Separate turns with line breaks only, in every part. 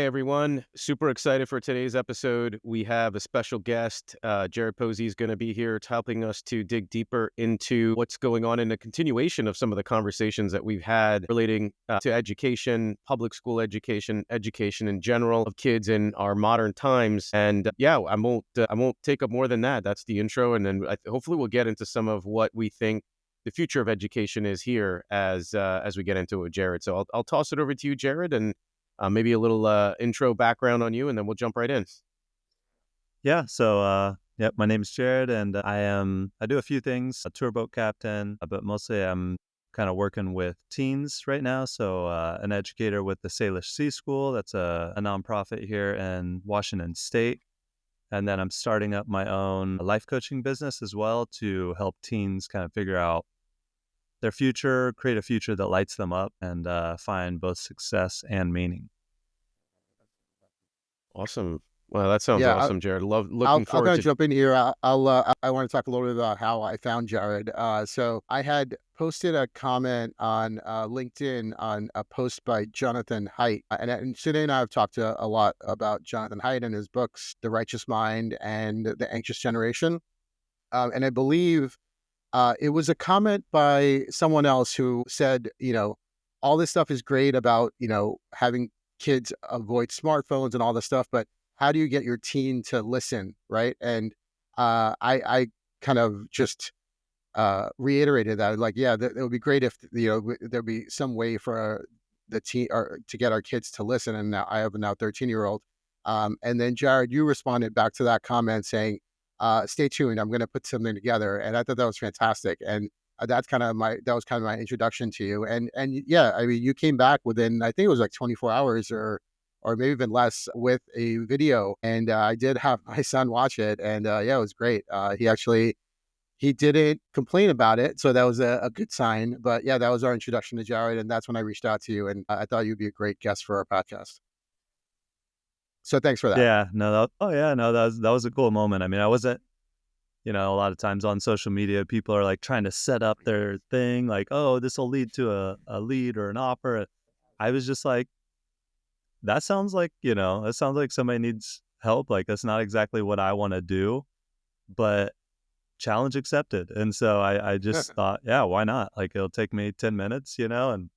everyone. Super excited for today's episode. We have a special guest. Jared Posey is going to be here helping us to dig deeper into what's going on in a continuation of some of the conversations that we've had relating to education, public school education, education in general of kids in our modern times. And I won't take up more than that. That's the intro. And then hopefully we'll get into some of what we think the future of education is here as we get into it with Jared. So I'll toss it over to you, Jared, and maybe a little intro background on you, and then we'll jump right in.
Yeah. So, my name is Jared, and I do a few things. A tour boat captain, but mostly I'm kind of working with teens right now. So, an educator with the Salish Sea School. That's a nonprofit here in Washington State. And then I'm starting up my own life coaching business as well to help teens kind of figure out their future, create a future that lights them up, and find both success and meaning.
Awesome. Well, that sounds
Yeah,
awesome, Jared.
I'll
Looking forward
kind of
to.
jump in here. I want to talk a little bit about how I found Jared. So I had posted a comment on LinkedIn on a post by Jonathan Haidt, and today and I have talked a lot about Jonathan Haidt and his books, The Righteous Mind and The Anxious Generation. And I believe it was a comment by someone else who said, all this stuff is great about having kids avoid smartphones and all this stuff, but how do you get your teen to listen, right? And I kind of just reiterated that, like, yeah, it would be great if there'd be some way for the teen or to get our kids to listen. And now I have a 13-year-old, and then Jared, you responded back to that comment saying, "Stay tuned, I'm going to put something together," and I thought that was fantastic. And that was kind of my introduction to you. And yeah, I mean, you came back within, I think it was like 24 hours or maybe even less, with a video. And I did have my son watch it, and yeah, it was great. He didn't complain about it, so that was a good sign. But yeah, that was our introduction to Jared, and that's when I reached out to you, and I thought you'd be a great guest for our podcast. So thanks for that.
Yeah. No. That was a cool moment. I mean, I wasn't. A lot of times on social media, people are like trying to set up their thing, like, oh, this will lead to a lead or an offer. I was just like, that sounds like somebody needs help. Like, that's not exactly what I want to do, but challenge accepted. And so I just thought, yeah, why not? Like, it'll take me 10 minutes, and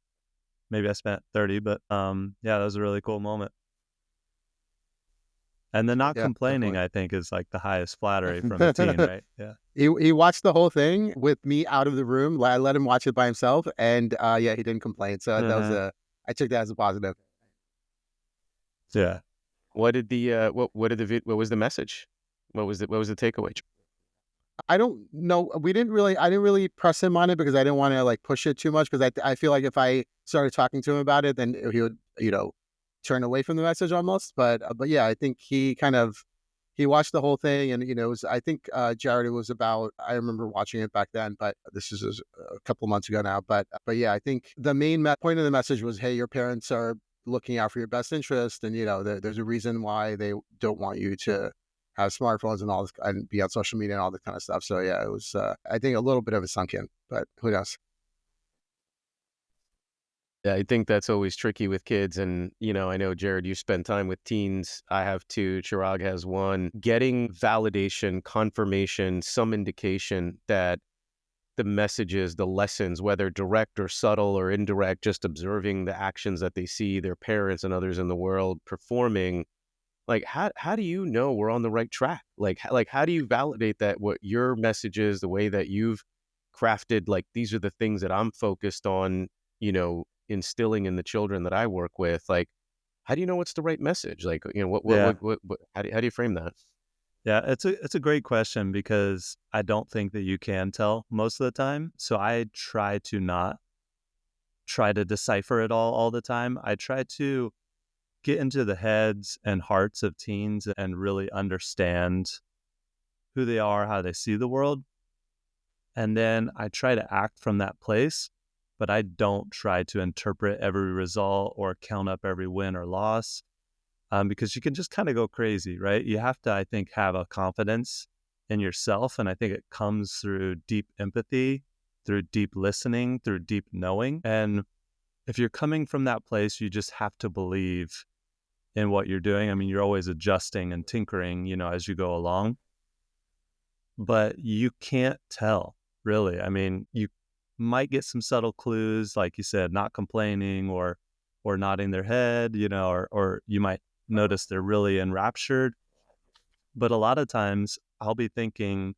maybe I spent 30, but yeah, that was a really cool moment. And the not
Yeah,
complaining,
definitely.
I think, is like the highest flattery from a teen, right? Yeah.
He watched the whole thing with me out of the room. I let him watch it by himself, and yeah, he didn't complain. So that was I took that as a positive.
Yeah.
What did the what was the message? What was the takeaway?
I don't know. I didn't really press him on it because I didn't want to like push it too much, because I feel like if I started talking to him about it, then he would, turn away from the message almost. But yeah, I think he watched the whole thing, and I think Jared, it was about, I remember watching it back then, but this is a couple of months ago now. But yeah, I think the main point of the message was, hey, your parents are looking out for your best interest, and there's a reason why they don't want you to have smartphones and all this and be on social media and all this kind of stuff. So yeah, it was I think a little bit of a sunk in, but who knows?
Yeah, I think that's always tricky with kids. And, I know, Jared, you spend time with teens. I have two. Chirag has one. Getting validation, confirmation, some indication that the messages, the lessons, whether direct or subtle or indirect, just observing the actions that they see their parents and others in the world performing. Like, how do you know we're on the right track? Like, how do you validate that what your message is, the way that you've crafted, like, these are the things that I'm focused on, instilling in the children that I work with? Like, how do you know what's the right message? Like,
Yeah.
how do you frame that?
Yeah. It's a great question, because I don't think that you can tell most of the time. So I try to not try to decipher it all the time. I try to get into the heads and hearts of teens and really understand who they are, how they see the world. And then I try to act from that place, but I don't try to interpret every result or count up every win or loss, because you can just kind of go crazy, right? You have to, I think, have a confidence in yourself. And I think it comes through deep empathy, through deep listening, through deep knowing. And if you're coming from that place, you just have to believe in what you're doing. I mean, you're always adjusting and tinkering, as you go along, but you can't tell really. I mean, you might get some subtle clues, like you said, not complaining or nodding their head, or you might notice they're really enraptured. But a lot of times I'll be thinking,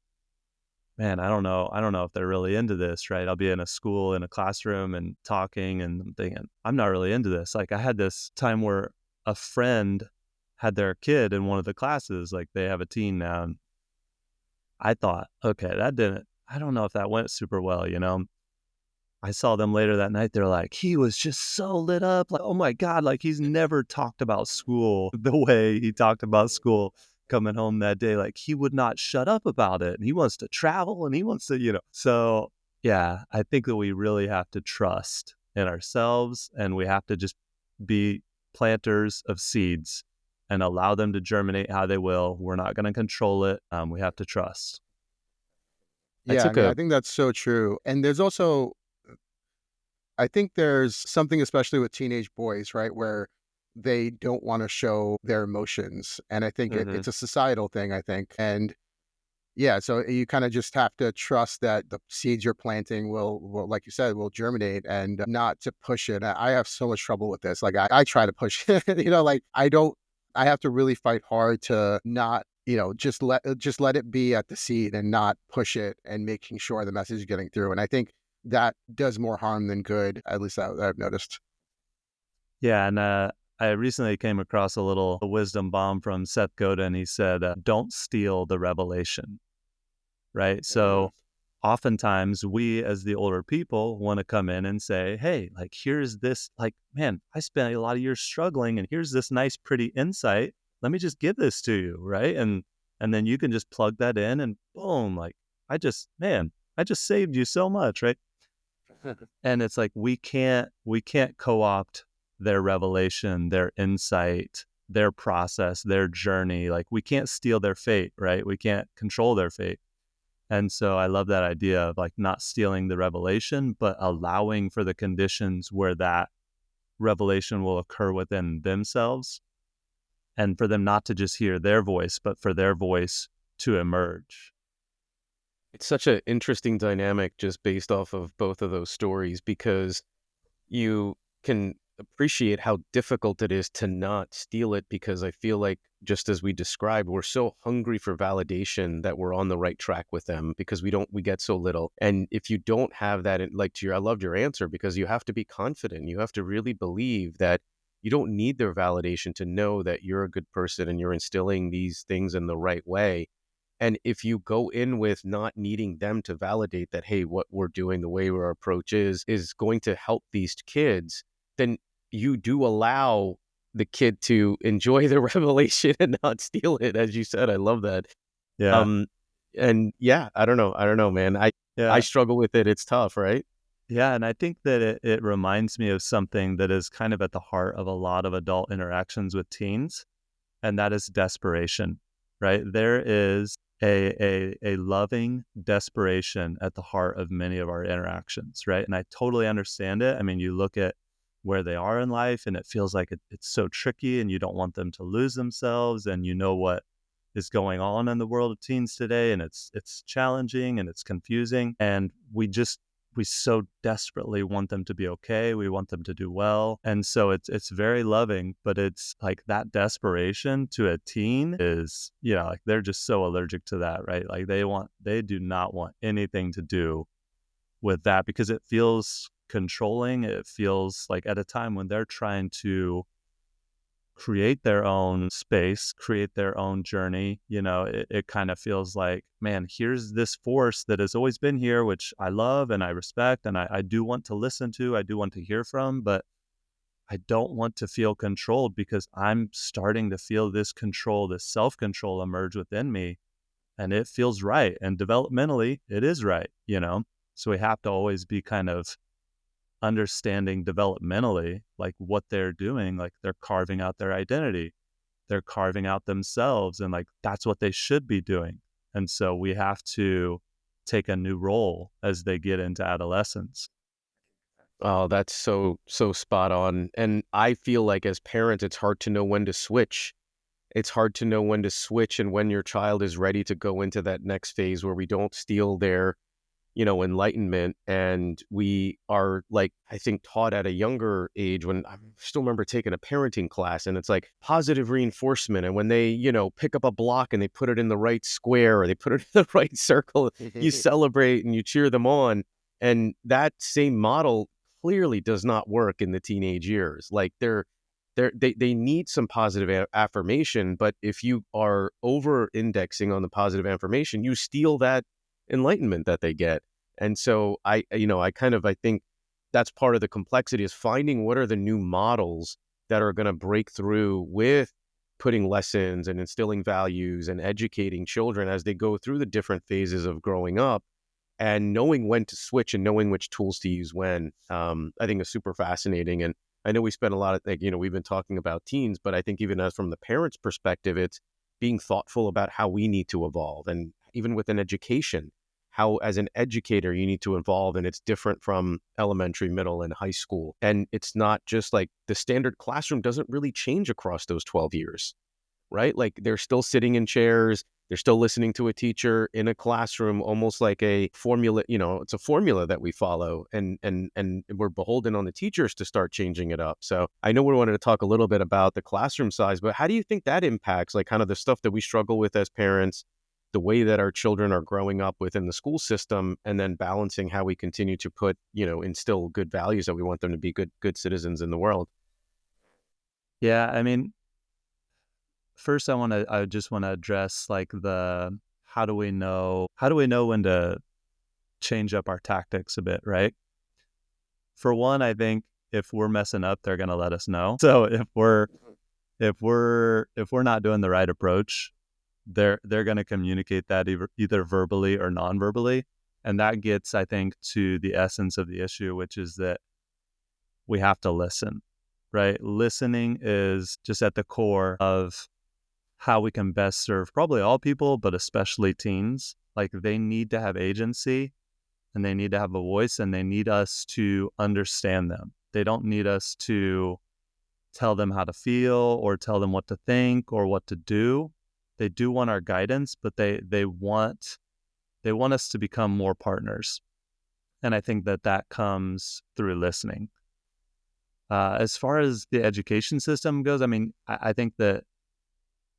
man, I don't know if they're really into this, right? I'll be in a school, in a classroom and talking, and I'm thinking, I'm not really into this. Like, I had this time where a friend had their kid in one of the classes, like they have a teen now. And I thought, okay, I don't know if that went super well, I saw them later that night. They're like, he was just so lit up. Like, oh my God, like he's never talked about school the way he talked about school coming home that day. Like, he would not shut up about it. And he wants to travel and he wants to. So yeah, I think that we really have to trust in ourselves, and we have to just be planters of seeds and allow them to germinate how they will. We're not going to control it. We have to trust.
I
Yeah, I
took
mean, I
a
think that's so true. And there's also, I think there's something, especially with teenage boys, right, where they don't want to show their emotions. And I think
Hmm.
it's a societal thing, I think. And yeah, so you kind of just have to trust that the seeds you're planting will, like you said, will germinate, and not to push it. I have so much trouble with this. Like, I try to push it, like I have to really fight hard to not, just let it be at the seed and not push it, and making sure the message is getting through. And I think that does more harm than good, at least I've noticed.
Yeah, and I recently came across a little wisdom bomb from Seth Godin. He said, "Don't steal the revelation." Right.
Mhm.
So oftentimes we, as the older people, want to come in and say, "Hey, like here's this. Like, man, I spent a lot of years struggling, and here's this nice, pretty insight. Let me just give this to you, right?" And then you can just plug that in, and boom, like I just saved you so much, right? And it's like we can't co-opt their revelation, their insight, their process, their journey. Like, we can't steal their fate, right? We can't control their fate. And so I love that idea of like not stealing the revelation, but allowing for the conditions where that revelation will occur within themselves, and for them not to just hear their voice, but for their voice to emerge.
It's such an interesting dynamic just based off of both of those stories, because you can appreciate how difficult it is to not steal it, because I feel like, just as we described, we're so hungry for validation that we're on the right track with them, because we get so little. And if you don't have that, I loved your answer, because you have to be confident. You have to really believe that you don't need their validation to know that you're a good person and you're instilling these things in the right way. And if you go in with not needing them to validate that, hey, what we're doing, the way our approach is going to help these kids, then you do allow the kid to enjoy the revelation and not steal it. As you said, I love that.
Yeah.
Um, and yeah, I don't know, man. I
Yeah.
struggle with it. It's tough, right?
Yeah. And I think that it reminds me of something that is kind of at the heart of a lot of adult interactions with teens, and that is desperation, right? There is a loving desperation at the heart of many of our interactions, right? And I totally understand it. I mean, you look at where they are in life, and it feels like it's so tricky, and you don't want them to lose themselves, and you know what is going on in the world of teens today, and it's challenging and it's confusing, and we so desperately want them to be okay. We want them to do well. And so it's very loving, but it's like that desperation to a teen is, like they're just so allergic to that, right? Like they do not want anything to do with that, because it feels controlling. It feels like at a time when they're trying to create their own space, create their own journey, it kind of feels like, man, here's this force that has always been here, which I love and I respect, and I do want to listen to, I do want to hear from, but I don't want to feel controlled, because I'm starting to feel this control, this self-control emerge within me, and it feels right. And developmentally, it is right. So we have to always be kind of understanding developmentally, like what they're doing, like they're carving out their identity, they're carving out themselves, and like that's what they should be doing. And so we have to take a new role as they get into adolescence.
Oh, that's so spot on. And I feel like as parents, it's hard to know when to switch. It's hard to know when to switch and when your child is ready to go into that next phase where we don't steal their, enlightenment. And we are like, I think, taught at a younger age. When I still remember taking a parenting class, and it's like positive reinforcement. And when they, pick up a block and they put it in the right square or they put it in the right circle, you celebrate and you cheer them on. And that same model clearly does not work in the teenage years. Like they need some positive affirmation, but if you are over indexing on the positive affirmation, you steal that enlightenment that they get. And so I think that's part of the complexity, is finding what are the new models that are going to break through with putting lessons and instilling values and educating children as they go through the different phases of growing up, and knowing when to switch and knowing which tools to use when. I think is super fascinating. And I know we spent a lot of, we've been talking about teens, but I think even as from the parents' perspective, it's being thoughtful about how we need to evolve. And even within education, how as an educator you need to evolve, and it's different from elementary, middle, and high school. And it's not just like the standard classroom doesn't really change across those 12 years, right? Like they're still sitting in chairs, they're still listening to a teacher in a classroom, almost like a formula, it's a formula that we follow, and we're beholden on the teachers to start changing it up. So I know we wanted to talk a little bit about the classroom size, but how do you think that impacts like kind of the stuff that we struggle with as parents, the way that our children are growing up within the school system, and then balancing how we continue to put, instill good values that we want them to be good citizens in the world?
Yeah, I mean, first I just want to address like the how do we know when to change up our tactics a bit, right? For one, I think if we're messing up, they're going to let us know. So if we're not doing the right approach, they're going to communicate that either verbally or non-verbally. And that gets, I think, to the essence of the issue, which is that we have to listen, right? Listening is just at the core of how we can best serve probably all people, but especially teens. Like they need to have agency and they need to have a voice, and they need us to understand them. They don't need us to tell them how to feel or tell them what to think or what to do. They do want our guidance, but they want us to become more partners. And I think that comes through listening. As far as the education system goes, I mean, I think that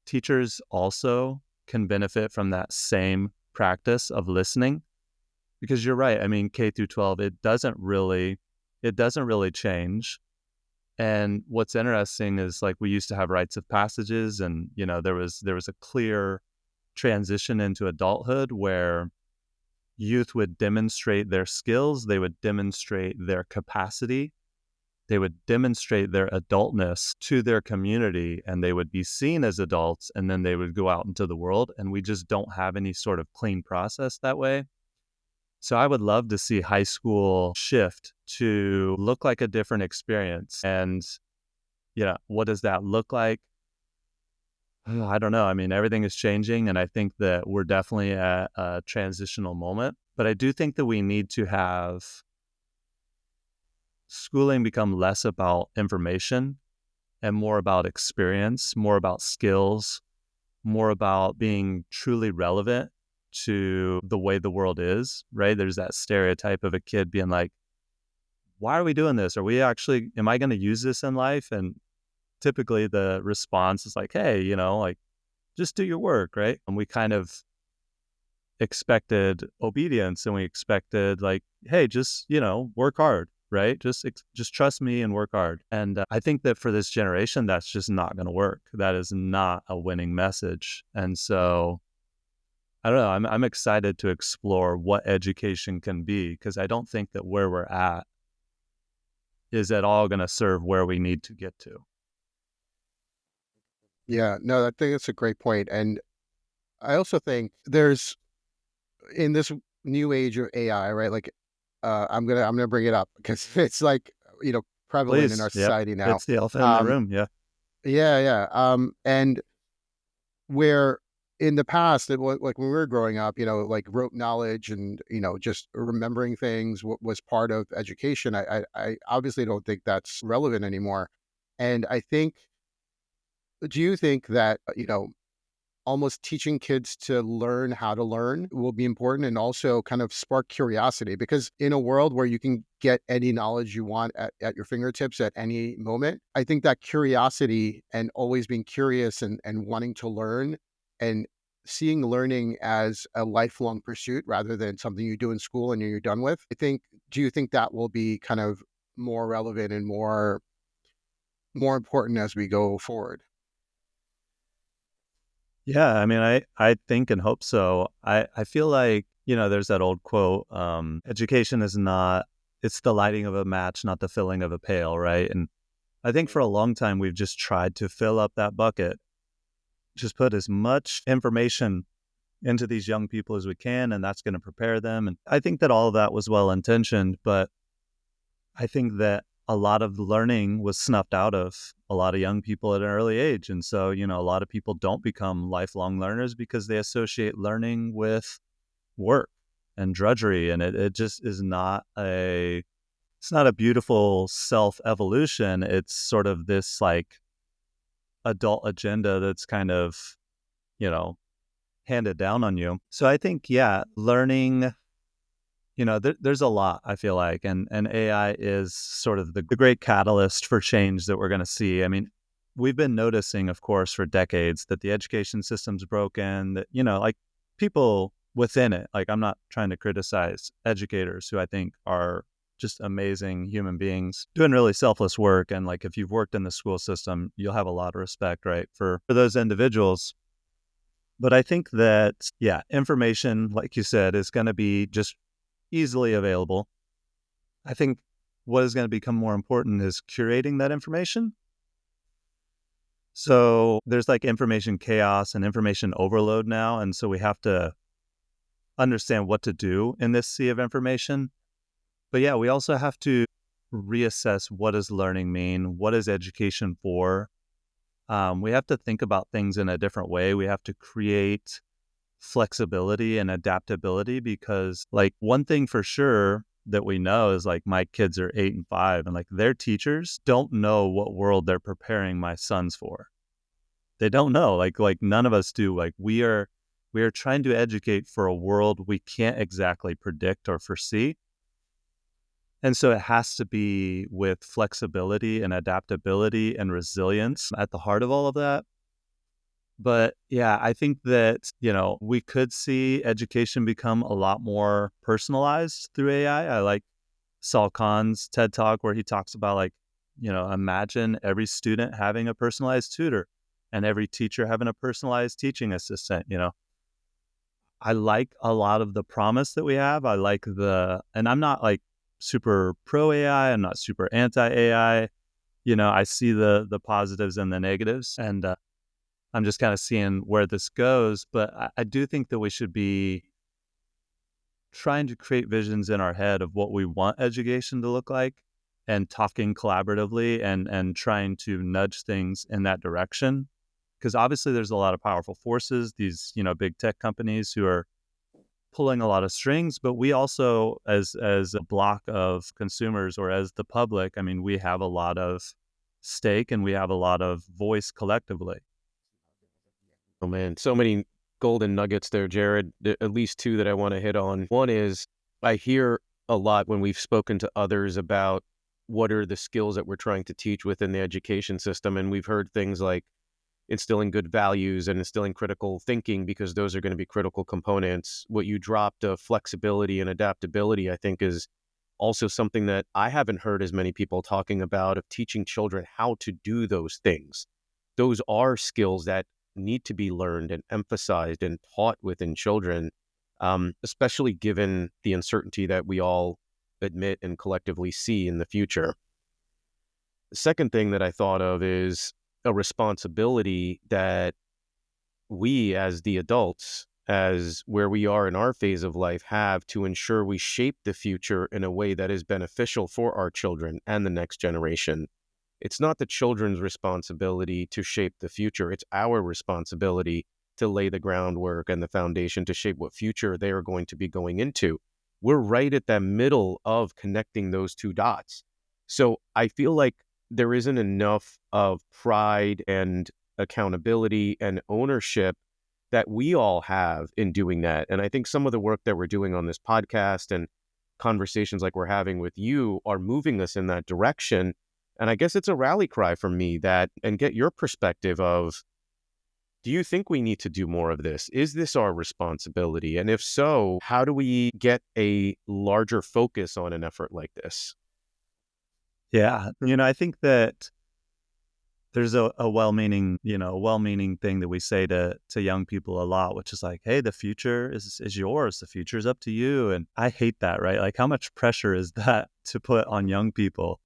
teachers also can benefit from that same practice of listening, because you're right. I mean, K through 12, it doesn't really change. And what's interesting is like we used to have rites of passages, and there was a clear transition into adulthood where youth would demonstrate their skills, they would demonstrate their capacity, they would demonstrate their adultness to their community, and they would be seen as adults, and then they would go out into the world. And we just don't have any sort of clean process that way. So I would love to see high school shift to look like a different experience. And what does that look like? I don't know. I mean, everything is changing, and I think that we're definitely at a transitional moment. But I do think that we need to have schooling become less about information and more about experience, more about skills, more about being truly relevant to the way the world is, right? There's that stereotype of a kid being like, why are we doing this? Am I going to use this in life? And typically the response is like, hey, like just do your work, right? And we kind of expected obedience, and we expected like, hey, just, work hard, right? Just trust me and work hard. And I think that for this generation, that's just not going to work. That is not a winning message. And so I don't know. I'm excited to explore what education can be, because I don't think that where we're at is at all going to serve where we need to get to.
Yeah, no, I think that's a great point. And I also think there's, in this new age of AI, right? Like, I'm gonna bring it up because it's like, prevalent in
Please,
our
yep.
society now.
It's the elephant in the room, yeah.
Yeah. And where in the past, like when we were growing up, like rote knowledge and, just remembering things was part of education. I obviously don't think that's relevant anymore. And I think, do you think that, almost teaching kids to learn how to learn will be important and also kind of spark curiosity? Because in a world where you can get any knowledge you want at your fingertips at any moment, I think that curiosity and always being curious and wanting to learn and seeing learning as a lifelong pursuit rather than something you do in school and you're done with, do you think that will be kind of more relevant and more important as we go forward?
Yeah, I mean, I think and hope so. I feel like, there's that old quote, education is not, it's the lighting of a match, not the filling of a pail, right? And I think for a long time, we've just tried to fill up that bucket, just put as much information into these young people as we can, and that's going to prepare them. And I think that all of that was well intentioned, but I think that a lot of learning was snuffed out of a lot of young people at an early age. And so, a lot of people don't become lifelong learners because they associate learning with work and drudgery. And it just is it's not a beautiful self-evolution. It's sort of this like adult agenda that's kind of, you know, handed down on you. So I think, yeah, learning, there's a lot, I feel like, and AI is sort of the great catalyst for change that we're going to see. I mean, we've been noticing, of course, for decades that the education system's broken, that, like people within it, like I'm not trying to criticize educators who I think are just amazing human beings doing really selfless work. And like, if you've worked in the school system, you'll have a lot of respect, right, for those individuals. But I think that, yeah, information, like you said, is going to be just easily available. I think what is going to become more important is curating that information. So there's like information chaos and information overload now. And so we have to understand what to do in this sea of information. But yeah, we also have to reassess, what does learning mean? What is education for? We have to think about things in a different way. We have to create flexibility and adaptability, because like one thing for sure that we know is like my kids are 8 and 5, and like their teachers don't know what world they're preparing my sons for. They don't know, like none of us do. Like we are trying to educate for a world we can't exactly predict or foresee. And so it has to be with flexibility and adaptability and resilience at the heart of all of that. But yeah, I think that, we could see education become a lot more personalized through AI. I like Saul Khan's TED Talk where he talks about like, imagine every student having a personalized tutor and every teacher having a personalized teaching assistant. I like a lot of the promise that we have. And I'm not like super pro AI. I'm not super anti AI. I see the positives and the negatives, and I'm just kind of seeing where this goes. But I do think that we should be trying to create visions in our head of what we want education to look like, and talking collaboratively and trying to nudge things in that direction. Because obviously there's a lot of powerful forces, these, big tech companies who are pulling a lot of strings, but we also, as a block of consumers or as the public, I mean, we have a lot of stake and we have a lot of voice collectively.
Oh man, so many golden nuggets there, Jared. At least two that I want to hit on. One is, I hear a lot when we've spoken to others about what are the skills that we're trying to teach within the education system. And we've heard things like instilling good values and instilling critical thinking, because those are going to be critical components. What you dropped of flexibility and adaptability, I think, is also something that I haven't heard as many people talking about, of teaching children how to do those things. Those are skills that need to be learned and emphasized and taught within children, especially given the uncertainty that we all admit and collectively see in the future. The second thing that I thought of is a responsibility that we as the adults, as where we are in our phase of life, have to ensure we shape the future in a way that is beneficial for our children and the next generation. It's not the children's responsibility to shape the future. It's our responsibility to lay the groundwork and the foundation to shape what future they are going to be going into. We're right at the middle of connecting those two dots. So I feel like there isn't enough of pride and accountability and ownership that we all have in doing that. And I think some of the work that we're doing on this podcast and conversations like we're having with you are moving us in that direction. And I guess it's a rally cry from me that, and get your perspective of, do you think we need to do more of this? Is this our responsibility? And if so, how do we get a larger focus on an effort like this?
Yeah. I think that there's a well-meaning thing that we say to young people a lot, which is like, hey, the future is yours. The future is up to you. And I hate that, right? Like, how much pressure is that to put on young people?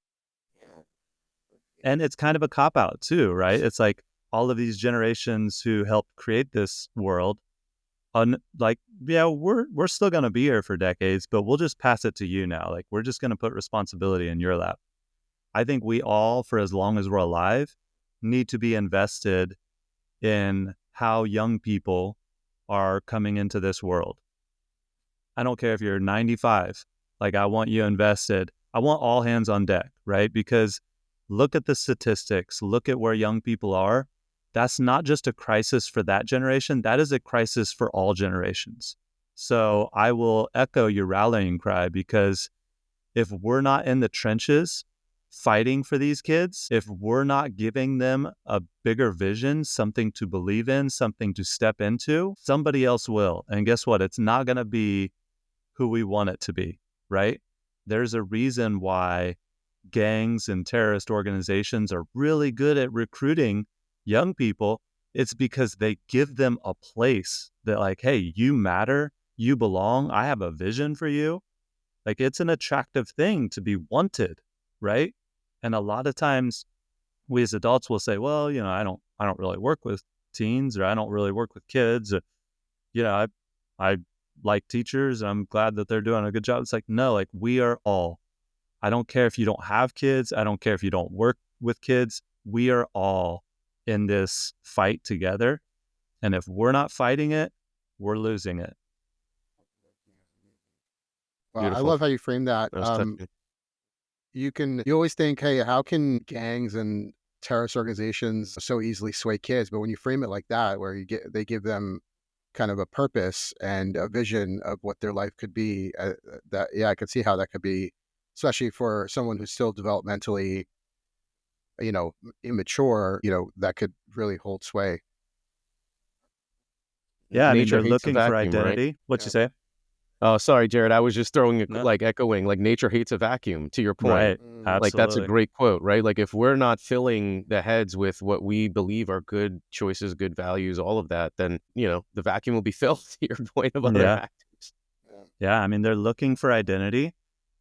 And it's kind of a cop-out too, right? It's like all of these generations who helped create this world, we're still going to be here for decades, but we'll just pass it to you now. Like, we're just going to put responsibility in your lap. I think we all, for as long as we're alive, need to be invested in how young people are coming into this world. I don't care if you're 95, like, I want you invested. I want all hands on deck, right? Because look at the statistics, look at where young people are. That's not just a crisis for that generation, that is a crisis for all generations. So I will echo your rallying cry, because if we're not in the trenches fighting for these kids, if we're not giving them a bigger vision, something to believe in, something to step into, somebody else will. And guess what? It's not going to be who we want it to be, right? There's a reason why gangs and terrorist organizations are really good at recruiting young people. It's because they give them a place that, like, hey, you matter, you belong, I have a vision for you. Like, it's an attractive thing to be wanted, right? And a lot of times we as adults will say, well, I don't really work with teens, or I don't really work with kids. Or, I like teachers. I'm glad that they're doing a good job. It's like, no, like, we are all, I don't care if you don't have kids. I don't care if you don't work with kids. We are all in this fight together. And if we're not fighting it, we're losing it.
Well, I
Beautiful.
love how you frame that.
That was touching.
You always think, hey, how can gangs and terrorist organizations so easily sway kids? But when you frame it like that, where they give them kind of a purpose and a vision of what their life could be, I could see how that could be, especially for someone who's still developmentally, immature, that could really hold sway.
Yeah, I mean,
Nature
they're
hates a
looking for
vacuum, right?
identity. What'd you say?
Oh, sorry, Jared. I was just throwing
No.
like echoing, like, nature hates a vacuum, to your point.
Right.
Like, that's a
Absolutely.
great quote, right? Like, if we're not filling the heads with what we believe are good choices, good values, all of that, then, the vacuum will be filled, to your point of other
Yeah.
factors.
Yeah. I mean, they're looking for identity.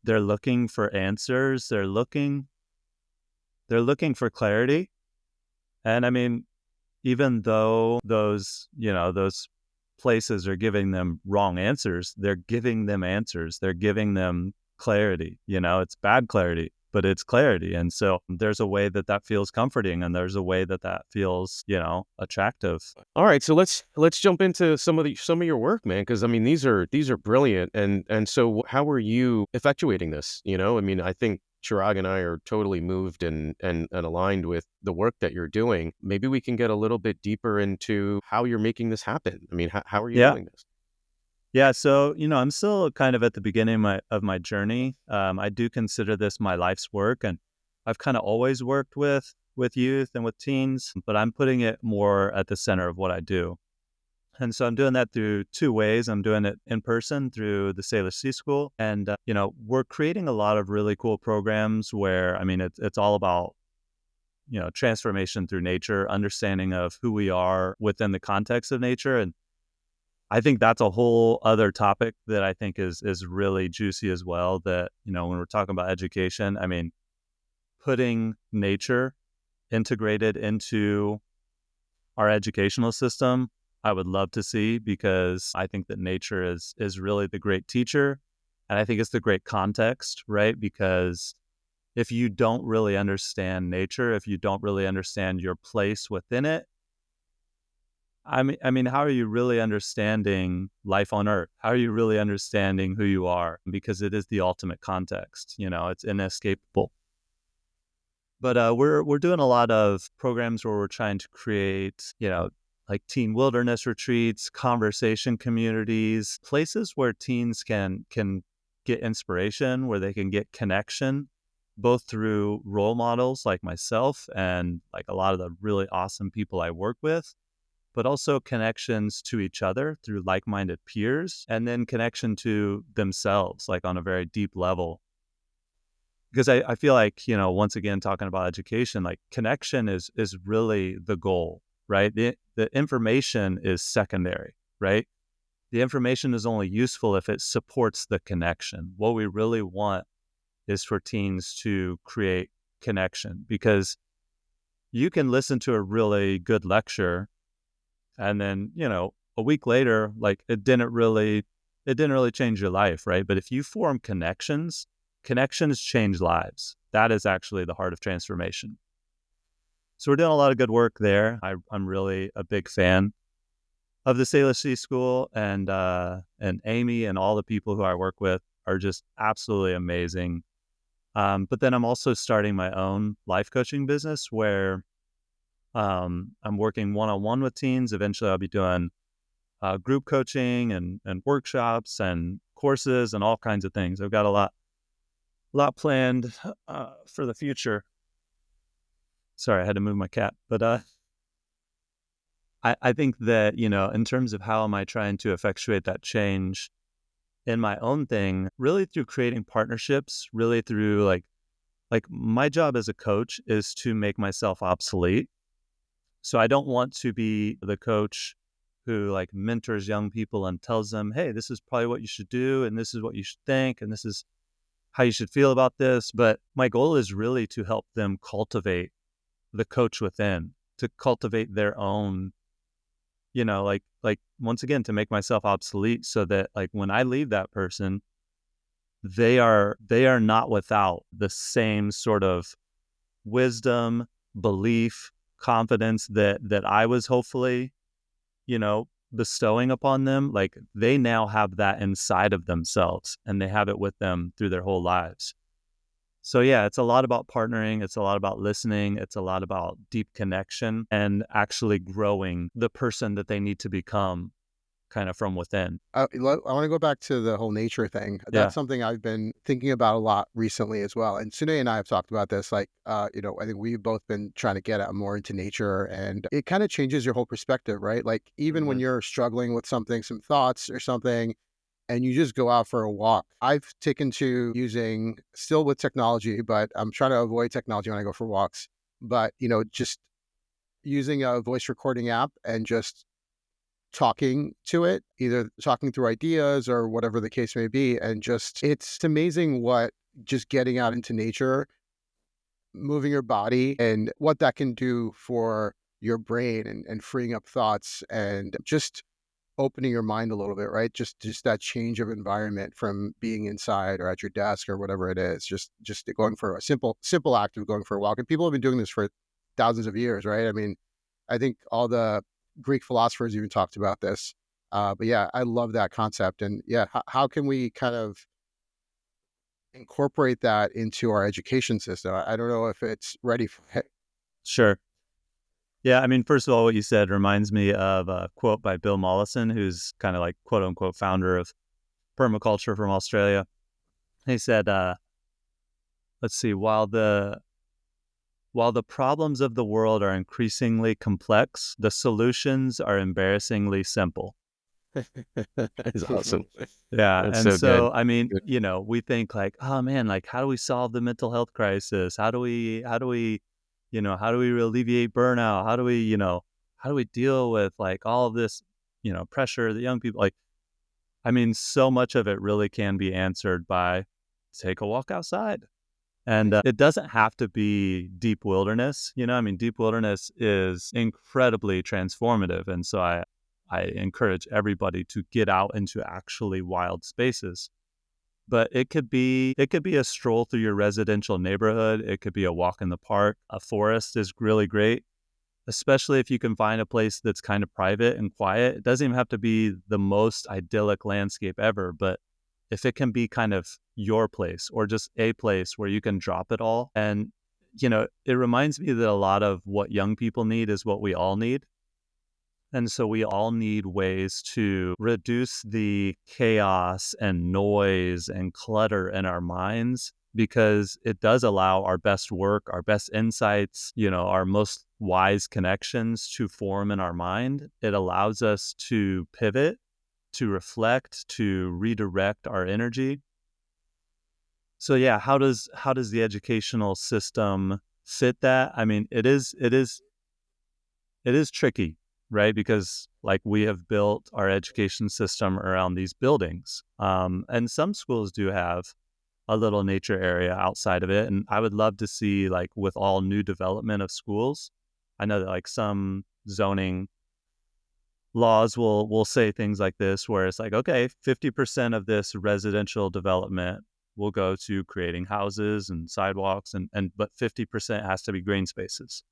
They're looking for answers. They're looking for clarity. And I mean, even though those places are giving them wrong answers, they're giving them answers. They're giving them clarity. It's bad clarity, but it's clarity. And so there's a way that feels comforting, and there's a way that feels, attractive.
All right, so let's jump into some of your work, man, because I mean, these are brilliant. And so how are you effectuating this? I mean, I think Chirag and I are totally moved and aligned with the work that you're doing. Maybe we can get a little bit deeper into how you're making this happen. I mean, how are you doing this?
Yeah. So, I'm still kind of at the beginning of my journey. I do consider this my life's work, and I've kind of always worked with youth and with teens, but I'm putting it more at the center of what I do. And so I'm doing that through two ways. I'm doing it in person through the Sailor Sea School. And, we're creating a lot of really cool programs where, I mean, it's all about, transformation through nature, understanding of who we are within the context of nature. And I think that's a whole other topic that I think is really juicy as well. That, when we're talking about education, I mean, putting nature integrated into our educational system, I would love to see, because I think that nature is really the great teacher. And I think it's the great context, right? Because if you don't really understand nature, if you don't really understand your place within it, I mean, how are you really understanding life on Earth? How are you really understanding who you are? Because it is the ultimate context. It's inescapable. But we're doing a lot of programs where we're trying to create, like teen wilderness retreats, conversation communities, places where teens can get inspiration, where they can get connection, both through role models like myself and like a lot of the really awesome people I work with, but also connections to each other through like-minded peers, and then connection to themselves, like on a very deep level. Because I feel like, once again, talking about education, like connection is really the goal, right? The information is secondary, right? The information is only useful if it supports the connection. What we really want is for teens to create connection, because you can listen to a really good lecture and then, a week later, like it didn't really change your life, right? But if you form connections change lives. That is actually the heart of transformation. So we're doing a lot of good work there. I'm really a big fan of the Sailor Sea School, and Amy and all the people who I work with are just absolutely amazing. But then I'm also starting my own life coaching business where I'm working one-on-one with teens. Eventually I'll be doing group coaching and workshops and courses and all kinds of things. I've got a lot planned for the future. Sorry, I had to move my cat. But I think that, in terms of how am I trying to effectuate that change in my own thing, really through creating partnerships, really through like my job as a coach is to make myself obsolete. So I don't want to be the coach who like mentors young people and tells them, hey, this is probably what you should do, and this is what you should think, and this is how you should feel about this. But my goal is really to help them cultivate the coach within, to cultivate their own, like once again, to make myself obsolete so that like when I leave that person, they are not without the same sort of wisdom, belief, confidence that I was hopefully, bestowing upon them. Like they now have that inside of themselves and they have it with them through their whole lives. So yeah, it's a lot about partnering. It's a lot about listening. It's a lot about deep connection and actually growing the person that they need to become kind of from within.
I want to go back to the whole nature thing.
Yeah.
That's something I've been thinking about a lot recently as well. And Sune and I have talked about this. Like, I think we've both been trying to get out more into nature, and it kind of changes your whole perspective, right? Like, even when
Mhm.
you're struggling with something, some thoughts or something, and you just go out for a walk. I've taken to using, still with technology, but I'm trying to avoid technology when I go for walks. But, just using a voice recording app and just talking to it, either talking through ideas or whatever the case may be. And just, it's amazing what just getting out into nature, moving your body, and what that can do for your brain, and freeing up thoughts, and just opening your mind a little bit, right? Just that change of environment from being inside or at your desk or whatever it is. Just going for a simple act of going for a walk. And people have been doing this for thousands of years, right? I mean, I think all the Greek philosophers even talked about this. But yeah, I love that concept. And yeah, how can we kind of incorporate that into our education system? I don't know if it's ready for it.
Sure. Yeah, I mean, first of all, what you said reminds me of a quote by Bill Mollison, who's kind of like quote unquote founder of permaculture from Australia. He said, let's see, while the problems of the world are increasingly complex, the solutions are embarrassingly simple.
That's awesome.
Yeah.
That's
And
so good.
so, I mean,
Good.
we think like, oh man, like how do we solve the mental health crisis? How do we, how do we alleviate burnout? How do we deal with like all of this, pressure that young people like? I mean, so much of it really can be answered by take a walk outside. And it doesn't have to be deep wilderness. I mean, deep wilderness is incredibly transformative. And so I encourage everybody to get out into actually wild spaces. But it could be a stroll through your residential neighborhood. It could be a walk in the park. A forest is really great. especially if you can find a place that's kind of private and quiet. It doesn't even have to be the most idyllic landscape ever, but if it can be kind of your place or just a place where you can drop it all. And, it reminds me that a lot of what young people need is what we all need. And so we all need ways to reduce the chaos and noise and clutter in our minds, because it does allow our best work, our best insights, our most wise connections to form in our mind. It allows us to pivot, to reflect, to redirect our energy. So yeah, how does the educational system fit that? I mean, it is tricky, right? Because like we have built our education system around these buildings. And some schools do have a little nature area outside of it. And I would love to see, like, with all new development of schools, I know that like some zoning laws will say things like this, where it's like, okay, 50% of this residential development will go to creating houses and sidewalks, but 50% has to be green spaces.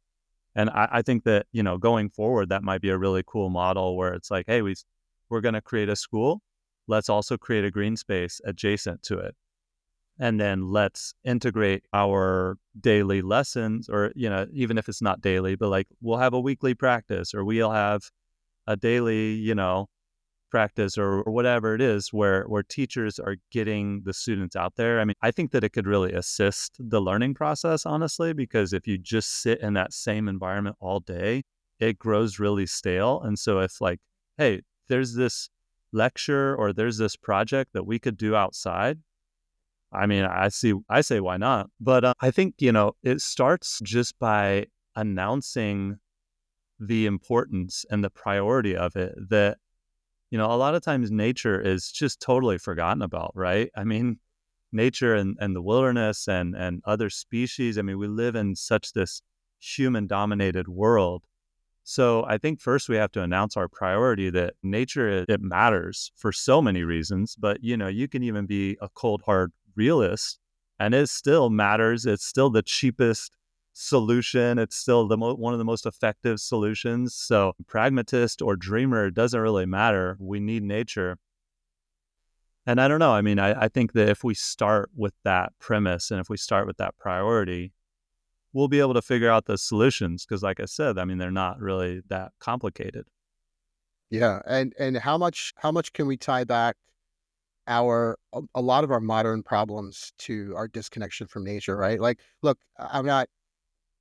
And I think that, going forward, that might be a really cool model where it's like, hey, we're going to create a school. Let's also create a green space adjacent to it. And then let's integrate our daily lessons, or, even if it's not daily, but like we'll have a weekly practice, or we'll have a daily, practice or whatever it is, where teachers are getting the students out there. I mean, I think that it could really assist the learning process, honestly, because if you just sit in that same environment all day, it grows really stale. And so if like, hey, there's this lecture or there's this project that we could do outside, I mean, I say, why not? But I think, it starts just by announcing the importance and the priority of it, that, a lot of times nature is just totally forgotten about, right? I mean, nature and the wilderness and other species, I mean, we live in such this human-dominated world. So I think first we have to announce our priority that nature, it matters for so many reasons, but, you can even be a cold, hard realist, and it still matters. It's still the cheapest solution. It's still one of the most effective solutions. So pragmatist or dreamer, doesn't really matter. We need nature. And I don't know. I mean, I think that if we start with that premise and if we start with that priority, we'll be able to figure out the solutions. Because like I said, I mean, they're not really that complicated.
Yeah. And how much can we tie back a lot of our modern problems to our disconnection from nature, right? Like, look, I'm not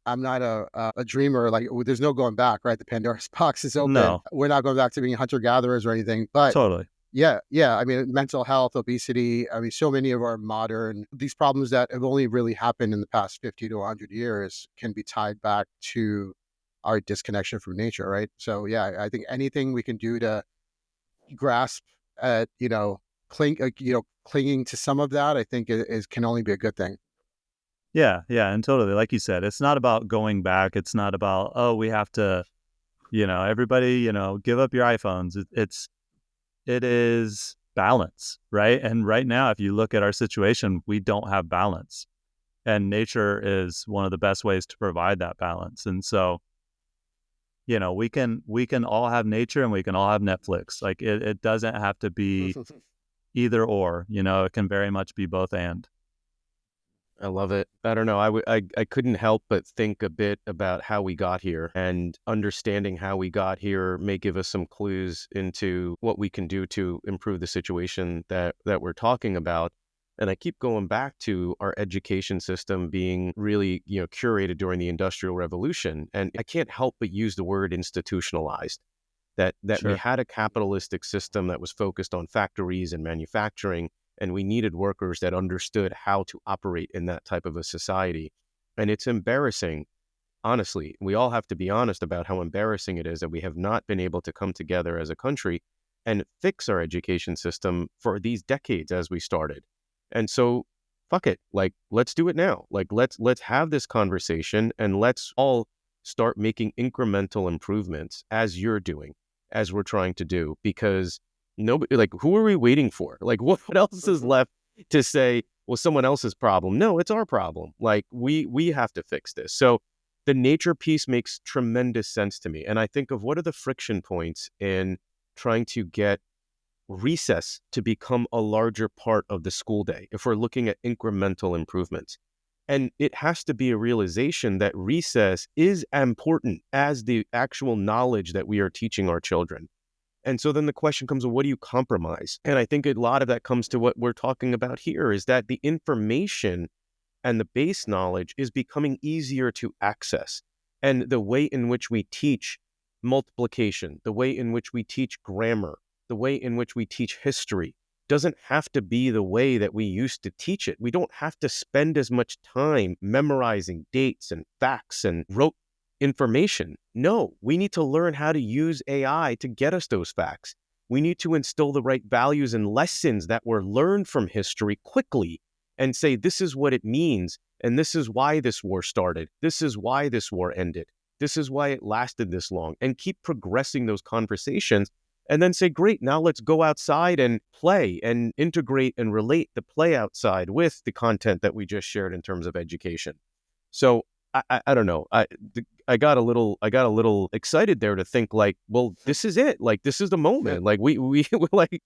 a dreamer. Like, there's no going back, right? The Pandora's box is open.
No,
We're not going back to being hunter gatherers or anything. But
totally.
yeah. I mean, mental health, obesity. I mean, so many of our these problems that have only really happened in the past 50 to 100 years can be tied back to our disconnection from nature, right? So yeah, I think anything we can do to grasp at, clinging to some of that, I think can only be a good thing.
Yeah, and totally. Like you said, it's not about going back. It's not about, oh, we have to, everybody, give up your iPhones. It is balance, right? And right now, if you look at our situation, we don't have balance. And nature is one of the best ways to provide that balance. And so, we can all have nature and we can all have Netflix. Like it doesn't have to be either or, it can very much be both and.
I love it. I don't know. I couldn't help but think a bit about how we got here, and understanding how we got here may give us some clues into what we can do to improve the situation that we're talking about. And I keep going back to our education system being really, curated during the Industrial Revolution. And I can't help but use the word institutionalized. That we
Sure.
had a capitalistic system that was focused on factories and manufacturing, and we needed workers that understood how to operate in that type of a society. And it's embarrassing, honestly. We all have to be honest about how embarrassing it is that we have not been able to come together as a country and fix our education system for these decades as we started. And so, fuck it. Like, let's do it now. Like, let's have this conversation, and let's all start making incremental improvements as you're doing, as we're trying to do, because nobody, like, who are we waiting for? Like, what else is left to say, well, someone else's problem? No, it's our problem. Like, we have to fix this. So The nature piece makes tremendous sense to me. And I think of what are the friction points in trying to get recess to become a larger part of the school day, if we're looking at incremental improvements. And it has to be a realization that recess is important as the actual knowledge that we are teaching our children. And so then the question comes, well, what do you compromise? And I think a lot of that comes to what we're talking about here, is that the information and the base knowledge is becoming easier to access. And the way in which we teach multiplication, the way in which we teach grammar, the way in which we teach history doesn't have to be the way that we used to teach it. We don't have to spend as much time memorizing dates and facts and rote information. No, we need to learn how to use AI to get us those facts. We need to instill the right values and lessons that were learned from history quickly and say, this is what it means. And this is why this war started. This is why this war ended. This is why it lasted this long, and keep progressing those conversations. And then say, great, now let's go outside and play and integrate and relate the play outside with the content that we just shared in terms of education. So I don't know. I got a little excited there to think like, well, this is it. Like, this is the moment. Like we like.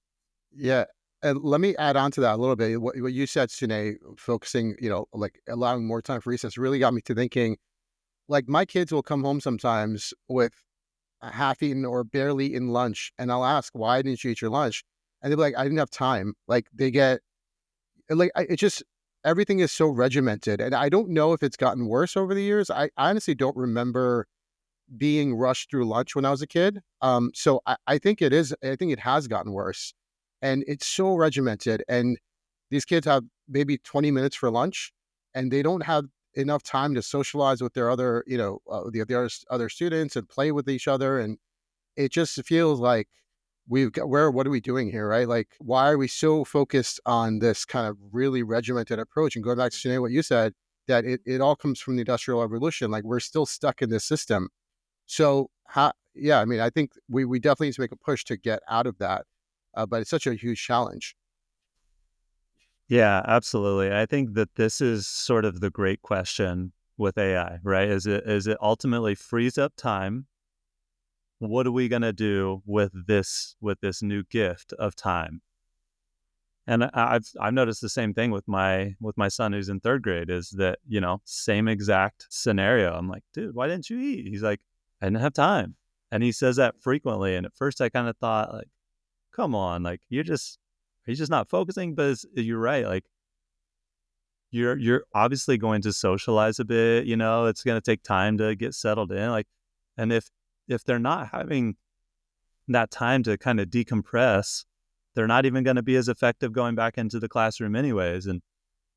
Yeah. And let me add on to that a little bit. What you said, Sune, focusing, like allowing more time for recess really got me to thinking, like my kids will come home sometimes with a half-eaten or barely eaten lunch, and I'll ask, "Why didn't you eat your lunch?" And they're like, "I didn't have time." Like they get like it just everything is so regimented, and I don't know if it's gotten worse over the years. I honestly don't remember being rushed through lunch when I was a kid. So I think it is. I think it has gotten worse, and it's so regimented. And these kids have maybe 20 minutes for lunch, and they don't have enough time to socialize with their other, other students and play with each other. And it just feels like what are we doing here, right? Like, why are we so focused on this kind of really regimented approach? And going back to Sinead, what you said, that it all comes from the Industrial Revolution. Like, we're still stuck in this system. So, I mean, I think we definitely need to make a push to get out of that. But it's such a huge challenge.
Yeah, absolutely. I think that this is sort of the great question with AI, right? Is it ultimately frees up time? What are we going to do with this new gift of time? And I've noticed the same thing with my son who's in third grade, is that, same exact scenario. I'm like, dude, why didn't you eat? He's like, I didn't have time. And he says that frequently. And at first I kind of thought, like, come on, like he's just not focusing. But you're right. Like you're obviously going to socialize a bit, it's going to take time to get settled in. Like, and if they're not having that time to kind of decompress, they're not even going to be as effective going back into the classroom anyways. And,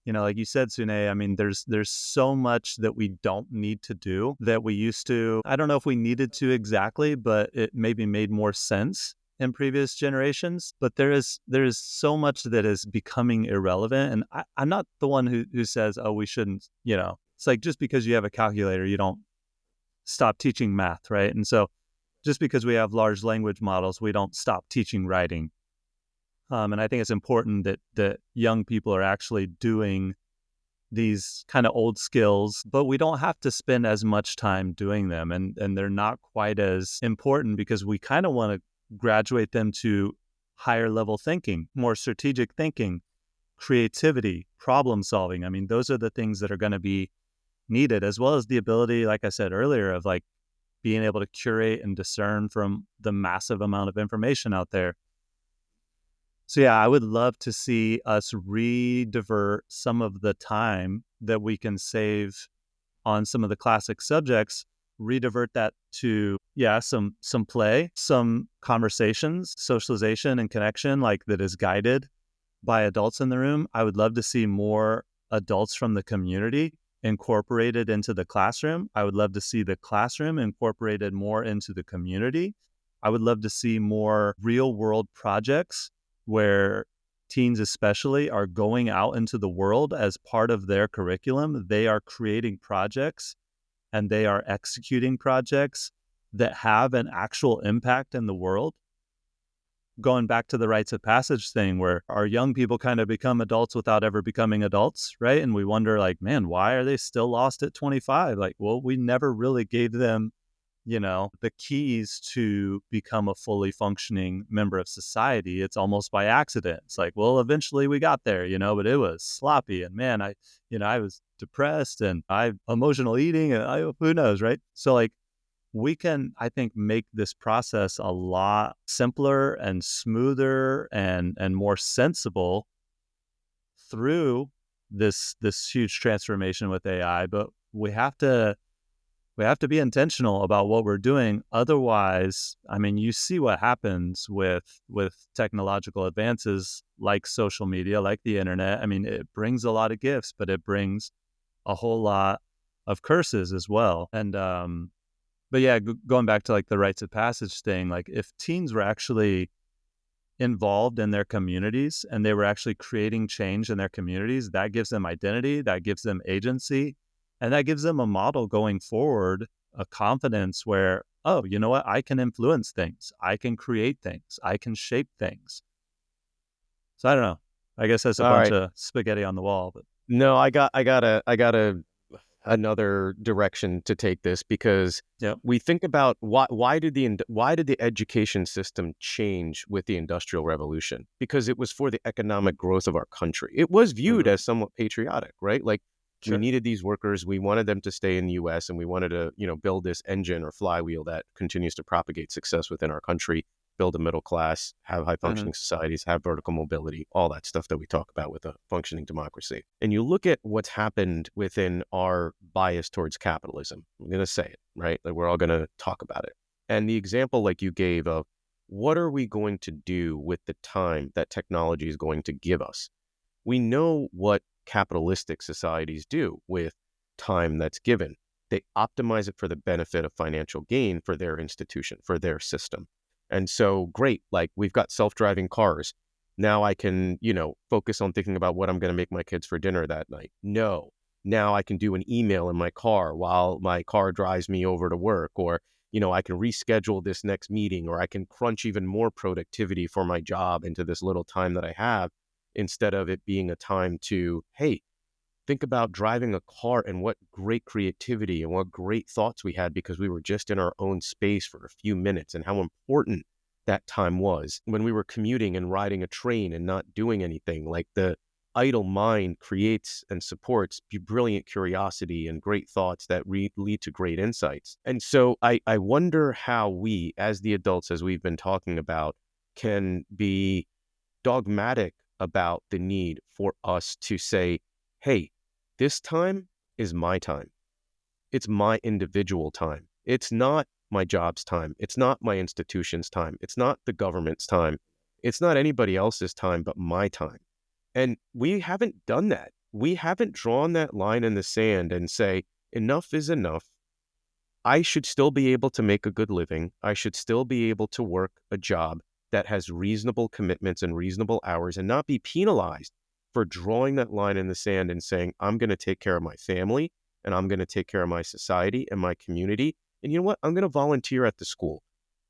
like you said, Sune, I mean, there's so much that we don't need to do that we used to. I don't know if we needed to exactly, but it maybe made more sense in previous generations. But there is so much that is becoming irrelevant. And I'm not the one who says, oh, we shouldn't, it's like, just because you have a calculator, you don't stop teaching math, right? And so just because we have large language models, we don't stop teaching writing. And I think it's important that young people are actually doing these kind of old skills, but we don't have to spend as much time doing them. And they're not quite as important because we kind of want to graduate them to higher level thinking, more strategic thinking, creativity, problem solving. I mean, those are the things that are going to be needed, as well as the ability, like I said earlier, of like being able to curate and discern from the massive amount of information out there. So yeah, I would love to see us re-divert some of the time that we can save on some of the classic subjects, re-divert that to, some play, some conversations, socialization and connection, like that is guided by adults in the room. I would love to see more adults from the community incorporated into the classroom. I would love to see the classroom incorporated more into the community. I would love to see more real world projects where teens especially are going out into the world as part of their curriculum. They are creating projects and they are executing projects that have an actual impact in the world. going back to the rites of passage thing, where our young people kind of become adults without ever becoming adults, right? And we wonder, like, man, why are they still lost at 25? Like, well, we never really gave them, the keys to become a fully functioning member of society. It's almost by accident. It's like, well, eventually we got there, but it was sloppy. And man, I was depressed and emotional eating and who knows, right? So like, we can, I think, make this process a lot simpler and smoother and more sensible through this huge transformation with AI. But we have to be intentional about what we're doing. Otherwise, I mean, you see what happens with technological advances like social media, like the internet. I mean, it brings a lot of gifts, but it brings a whole lot of curses as well. And but yeah, going back to like the rites of passage thing, like if teens were actually involved in their communities and they were actually creating change in their communities, that gives them identity, that gives them agency, and that gives them a model going forward, a confidence where, oh, you know what? I can influence things. I can create things. I can shape things. So I don't know. I guess that's a
All
bunch
right.
of spaghetti on the wall, but
No, I got another direction to take this, because
yeah.
we think about why did the education system change with the Industrial Revolution? Because it was for the economic growth of our country. It was viewed
Mm-hmm.
as somewhat patriotic, right? Like, we
Sure.
needed these workers, we wanted them to stay in the US, and we wanted to, build this engine or flywheel that continues to propagate success within our country, build a middle class, have high
Mm-hmm.
functioning societies, have vertical mobility, all that stuff that we talk about with a functioning democracy. And you look at what's happened within our bias towards capitalism. I'm going to say it, right? Like, we're all going to talk about it. And the example like you gave of what are we going to do with the time that technology is going to give us? We know what capitalistic societies do with time that's given. They optimize it for the benefit of financial gain for their institution, for their system. And so, great, like, we've got self-driving cars. Now I can, focus on thinking about what I'm going to make my kids for dinner that night. No, now I can do an email in my car while my car drives me over to work, or, I can reschedule this next meeting, or I can crunch even more productivity for my job into this little time that I have, instead of it being a time to, hey, think about driving a car and what great creativity and what great thoughts we had because we were just in our own space for a few minutes, and how important that time was when we were commuting and riding a train and not doing anything. Like, the idle mind creates and supports brilliant curiosity and great thoughts that lead to great insights. And so I wonder how we, as the adults, as we've been talking about, can be dogmatic about the need for us to say, hey, this time is my time. It's my individual time. It's not my job's time. It's not my institution's time. It's not the government's time. It's not anybody else's time, but my time. And we haven't done that. We haven't drawn that line in the sand and say, enough is enough. I should still be able to make a good living. I should still be able to work a job that has reasonable commitments and reasonable hours, and not be penalized for drawing that line in the sand and saying, I'm going to take care of my family, and I'm going to take care of my society and my community. And you know what? I'm going to volunteer at the school,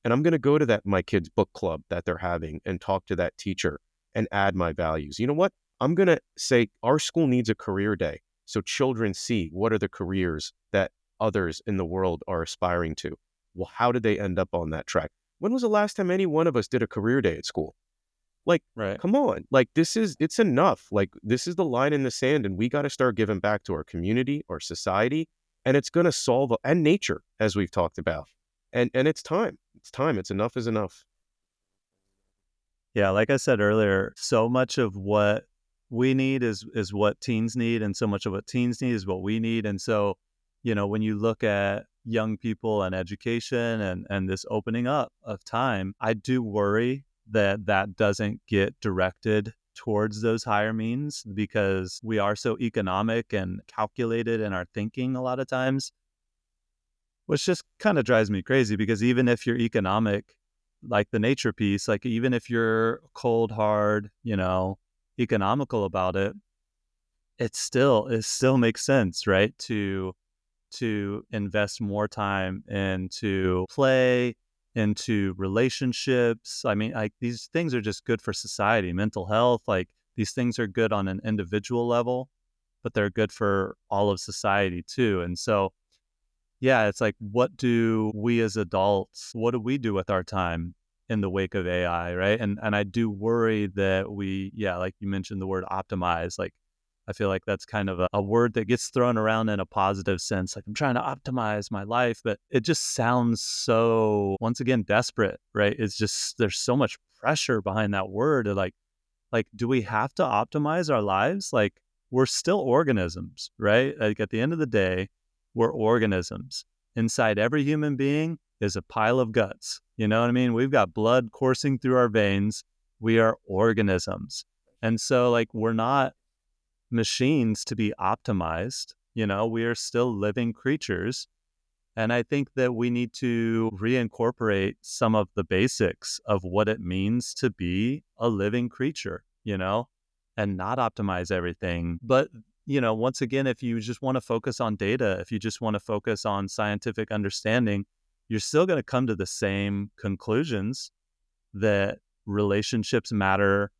and I'm going to go to my kids' book club that they're having and talk to that teacher and add my values. You know what? I'm going to say our school needs a career day so children see what are the careers that others in the world are aspiring to. Well, how did they end up on that track? When was the last time any one of us did a career day at school? Like,
Right.
come on. Like, it's enough. Like, this is the line in the sand, and we got to start giving back to our community, our society, and it's going to solve, and nature, as we've talked about. And it's time. It's time. It's enough is enough.
Yeah, like I said earlier, so much of what we need is what teens need, and so much of what teens need is what we need. And so, when you look at young people and education and this opening up of time, I do worry that that doesn't get directed towards those higher means, because we are so economic and calculated in our thinking a lot of times, which just kind of drives me crazy. Because even if you're economic, like the nature piece, like even if you're cold, hard, economical about it, it still makes sense, right? To invest more time into play into relationships. I mean, like these things are just good for society, mental health. Like these things are good on an individual level, but they're good for all of society too. And so, yeah, it's like, what do we as adults, what do we do with our time in the wake of AI, right? And I do worry that like you mentioned the word optimize, like I feel like that's kind of a word that gets thrown around in a positive sense. Like I'm trying to optimize my life, but it just sounds so, once again, desperate, right? It's just, there's so much pressure behind that word. Like, do we have to optimize our lives? Like we're still organisms, right? Like at the end of the day, we're organisms. Inside every human being is a pile of guts. You know what I mean? We've got blood coursing through our veins. We are organisms. And so like we're not machines to be optimized. You know, we are still living creatures. And I think that we need to reincorporate some of the basics of what it means to be a living creature, you know, and not optimize everything. But, you know, once again, if you just want to focus on data, if you just want to focus on scientific understanding, you're still going to come to the same conclusions that relationships matter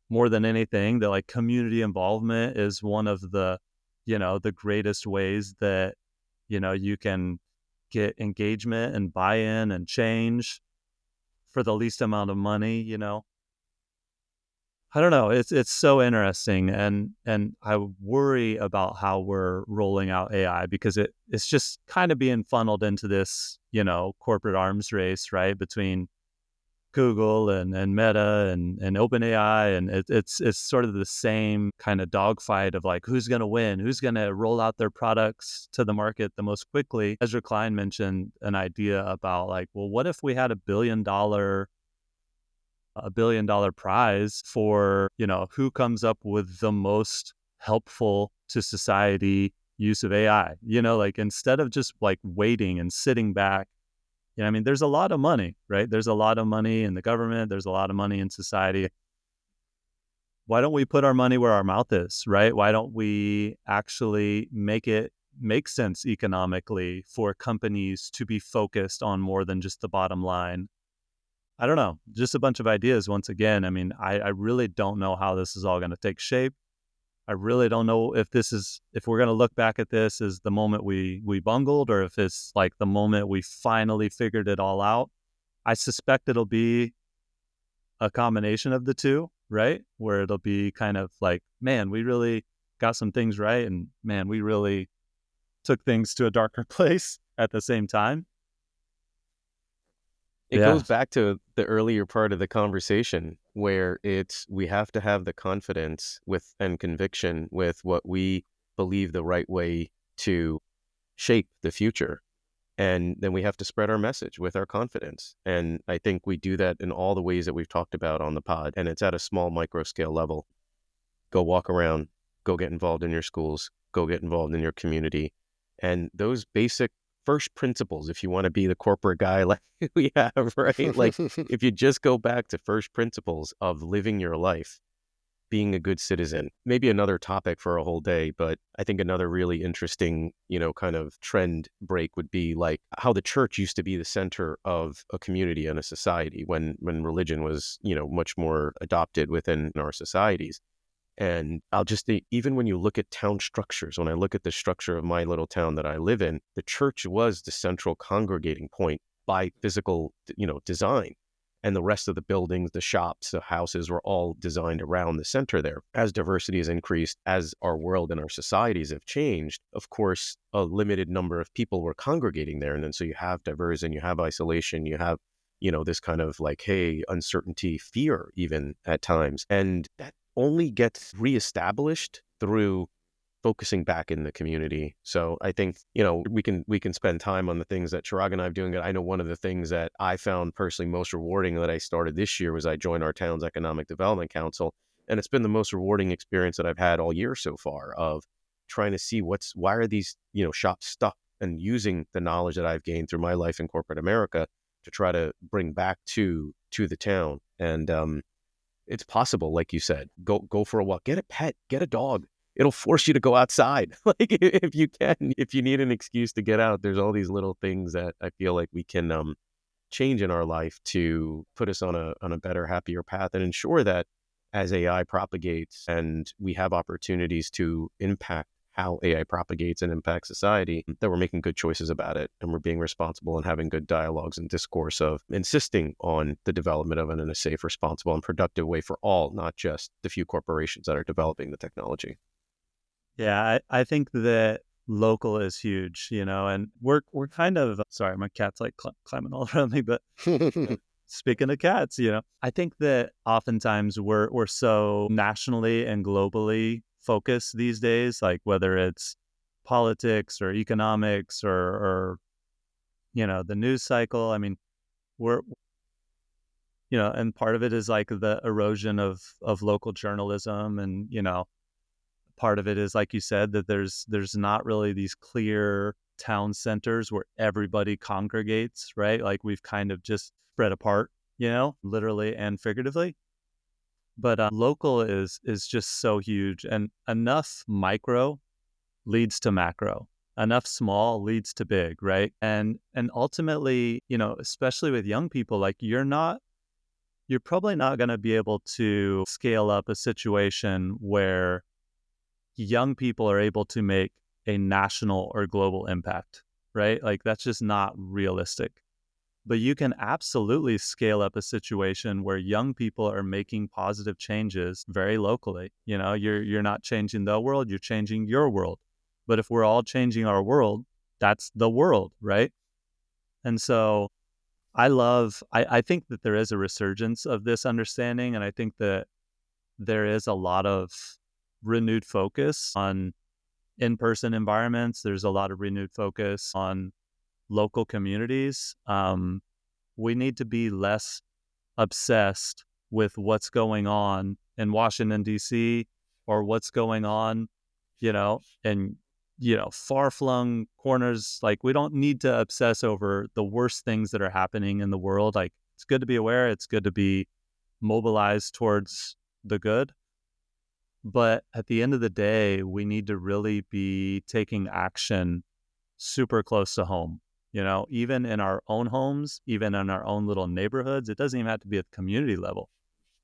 more than anything, that like community involvement is one of the, you know, the greatest ways that, you know, you can get engagement and buy-in and change for the least amount of money, you know. I don't know. It's so interesting, and I worry about how we're rolling out AI because it's just kind of being funneled into this, you know, corporate arms race, right, between Google and Meta and OpenAI, and it's sort of the same kind of dogfight of like who's going to win, who's going to roll out their products to the market the most quickly. Ezra Klein mentioned an idea about like, well, what if we had $1 billion prize for, you know, who comes up with the most helpful to society use of AI? You know, like instead of just like waiting and sitting back. I mean, there's a lot of money, right? There's a lot of money in the government. There's a lot of money in society. Why don't we put our money where our mouth is, right? Why don't we actually make it make sense economically for companies to be focused on more than just the bottom line? I don't know. Just a bunch of ideas once again. I mean, I really don't know how this is all going to take shape. I really don't know if we're going to look back at this as the moment we bungled, or if it's like the moment we finally figured it all out. I suspect it'll be a combination of the two, right? Where it'll be kind of like, man, we really got some things right. And man, we really took things to a darker place at the same time.
It goes back to the earlier part of the conversation where we have to have the confidence with and conviction with what we believe the right way to shape the future. And then we have to spread our message with our confidence. And I think we do that in all the ways that we've talked about on the pod. And it's at a small micro scale level. Go walk around, go get involved in your schools, go get involved in your community. And those basic first principles, if you want to be the corporate guy like we have, right? Like if you just go back to first principles of living your life, being a good citizen, maybe another topic for a whole day, but I think another really interesting, you know, kind of trend break would be like how the church used to be the center of a community and a society when religion was, you know, much more adopted within our societies. And I'll just think, even when you look at town structures, when I look at the structure of my little town that I live in, the church was the central congregating point by physical, you know, design. And the rest of the buildings, the shops, the houses were all designed around the center there. As diversity has increased, as our world and our societies have changed, of course, a limited number of people were congregating there. And then so you have diversion, you have isolation, you have, you know, this kind of like, hey, uncertainty, fear even at times. And that only gets reestablished through focusing back in the community. So I think, you know, we can spend time on the things that Chirag and I are doing. I know one of the things that I found personally most rewarding that I started this year was I joined our town's Economic Development Council. And it's been the most rewarding experience that I've had all year so far of trying to see why are these, you know, shops stuck, and using the knowledge that I've gained through my life in corporate America to try to bring back to the town. And it's possible, like you said, go for a walk, get a pet, get a dog. It'll force you to go outside. Like if you need an excuse to get out, there's all these little things that I feel like we can change in our life to put us on a better, happier path and ensure that as AI propagates and we have opportunities to impact how AI propagates and impacts society, that we're making good choices about it and we're being responsible and having good dialogues and discourse of insisting on the development of it in a safe, responsible, and productive way for all, not just the few corporations that are developing the technology.
Yeah, I think that local is huge, and we're kind of, sorry, my cat's like climbing all around me, but speaking of cats, I think that oftentimes we're so nationally and globally focused these days, like whether it's politics or economics or the news cycle. I mean, we're and part of it is like the erosion of local journalism, and part of it is, like you said, that there's not really these clear town centers where everybody congregates, right? Like we've kind of just spread apart, literally and figuratively. But local is just so huge, and enough micro leads to macro. Enough small leads to big, right? And ultimately, especially with young people, like you're probably not going to be able to scale up a situation where young people are able to make a national or global impact, right? Like that's just not realistic. But you can absolutely scale up a situation where young people are making positive changes very locally. You're not changing the world, you're changing your world. But if we're all changing our world, that's the world, right? And so I think that there is a resurgence of this understanding, and I think that there is a lot of renewed focus on in-person environments. There's a lot of renewed focus on local communities. We need to be less obsessed with what's going on in Washington, D.C., or what's going on, in, far-flung corners. Like, we don't need to obsess over the worst things that are happening in the world. Like, it's good to be aware. It's good to be mobilized towards the good. But at the end of the day, we need to really be taking action super close to home, even in our own homes, even in our own little neighborhoods. It doesn't even have to be at the community level.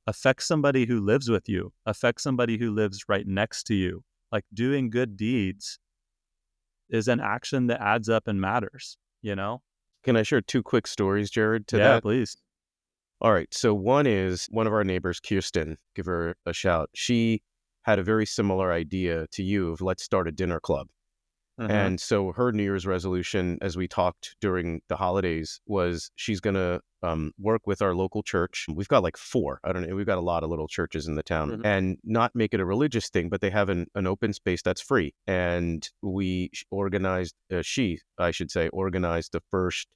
Affect somebody who lives with you, affect somebody who lives right next to you. Like, doing good deeds is an action that adds up and matters,
Can I share two quick stories, Jared, to
Yeah,
that?
please.
All right. So one is one of our neighbors, Kirsten, give her a shout. She had a very similar idea to you of let's start a dinner club. And so her New Year's resolution, as we talked during the holidays, was she's going to work with our local church. We've got like 4. I don't know. We've got a lot of little churches in the town, and not make it a religious thing, but they have an open space that's free. And we organized, organized the first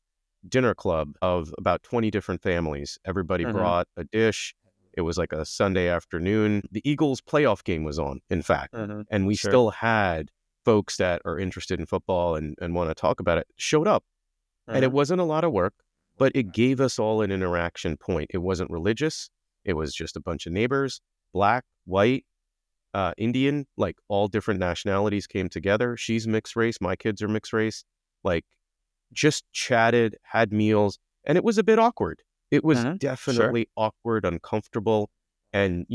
dinner club of about 20 different families. Everybody brought a dish. It was like a Sunday afternoon. The Eagles playoff game was on, in fact, and we still had folks that are interested in football and want to talk about it showed up. And it wasn't a lot of work, but it gave us all an interaction point. It wasn't religious. It was just a bunch of neighbors, Black, white, Indian, like all different nationalities came together. She's mixed race. My kids are mixed race. Like, just chatted, had meals, and it was a bit awkward. It was definitely awkward, uncomfortable. And,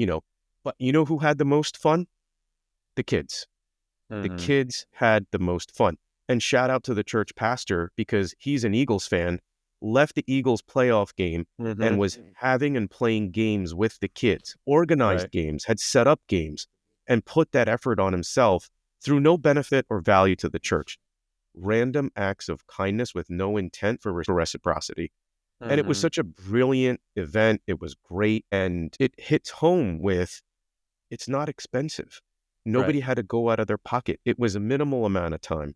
but who had the most fun? The kids. The kids had the most fun. And shout out to the church pastor, because he's an Eagles fan, left the Eagles playoff game and was having and playing games with the kids, organized games, had set up games, and put that effort on himself through no benefit or value to the church. Random acts of kindness with no intent for reciprocity. And it was such a brilliant event. It was great. And it hits home with, it's not expensive. Nobody had to go out of their pocket. It was a minimal amount of time.